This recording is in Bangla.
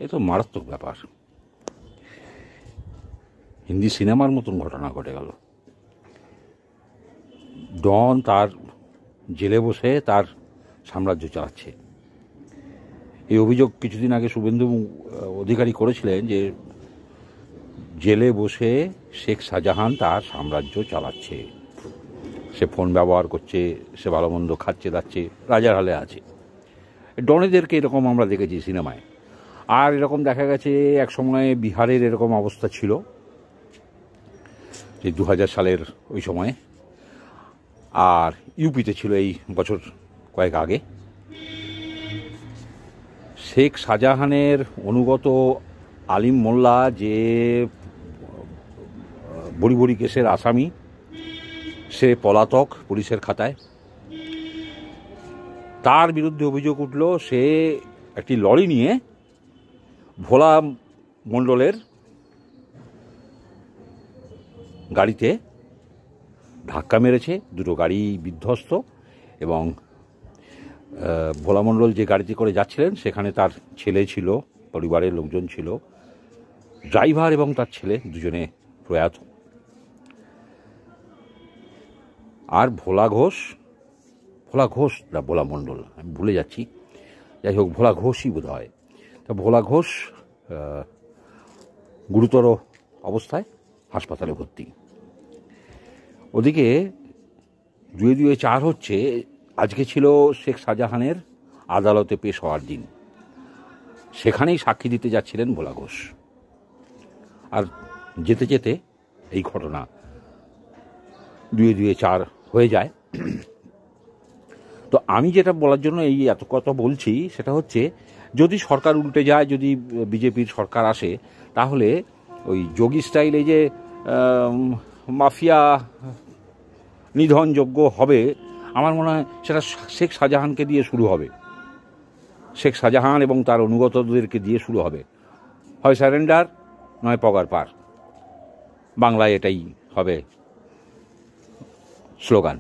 এ তো মারাত্মক ব্যাপার। হিন্দি সিনেমার মতন ঘটনা ঘটে গেল। ডন তার জেলে বসে তার সাম্রাজ্য চালাচ্ছে। এই অভিযোগ কিছুদিন আগে শুভেন্দু অধিকারী করেছিলেন যে জেলে বসে শেখ শাহজাহান তার সাম্রাজ্য চালাচ্ছে, সে ফোন ব্যবহার করছে, সে ভালো মন্দ খাচ্ছে দাচ্ছে, রাজার হালে আছে। ডনেদেরকে এরকম আমরা দেখেছি সিনেমায়। আর এরকম দেখা গেছে এক সময় বিহারের এরকম অবস্থা ছিল, যে 2000 সালের ওই সময়ে, আর ইউপিতে ছিল এই বছর কয়েক আগে। শেখ শাহজাহানের অনুগত আলিম মোল্লা, যে বড়ি বড়ি কেসের আসামি, সে পলাতক পুলিশের খাতায়। তার বিরুদ্ধে অভিযোগ উঠল সে একটি লরি নিয়ে ভোলা মণ্ডলের গাড়িতে ধাক্কা মেরেছে, দুটো গাড়ি বিধ্বস্ত, এবং ভোলা মণ্ডল যে গাড়িতে করে যাচ্ছিলেন সেখানে তার ছেলে ছিল, পরিবারের লোকজন ছিল, ড্রাইভার এবং তার ছেলে দুজনে প্রয়াত। আর ভোলা মণ্ডল, আমি ভুলে যাচ্ছি, যাই হোক ভোলা ঘোষই বোধ হয়। তা ভোলা ঘোষ গুরুতর অবস্থায় হাসপাতালে ভর্তি। ওদিকে 2-4 হচ্ছে, আজকে ছিল শেখ শাহজাহানের আদালতে পেশ হওয়ার দিন, সেখানেই সাক্ষী দিতে যাচ্ছিলেন ভোলা ঘোষ। আর যেতে যেতে এই ঘটনা 2-4 হয়ে যায়। তো আমি যেটা বলার জন্য এই এত কথা বলছি সেটা হচ্ছে, যদি সরকার উল্টে যায়, যদি বিজেপির সরকার আসে, তাহলে ওই যোগী স্টাইলে যে মাফিয়া নিধনযোগ্য হবে, আমার মনে হয় সেটা শেখ শাহজাহানকে দিয়ে শুরু হবে, শেখ শাহজাহান এবং তার অনুগতদেরকে দিয়ে শুরু হবে। হয় স্যারেন্ডার, নয় পগার পার। বাংলায় এটাই হবে স্লোগান।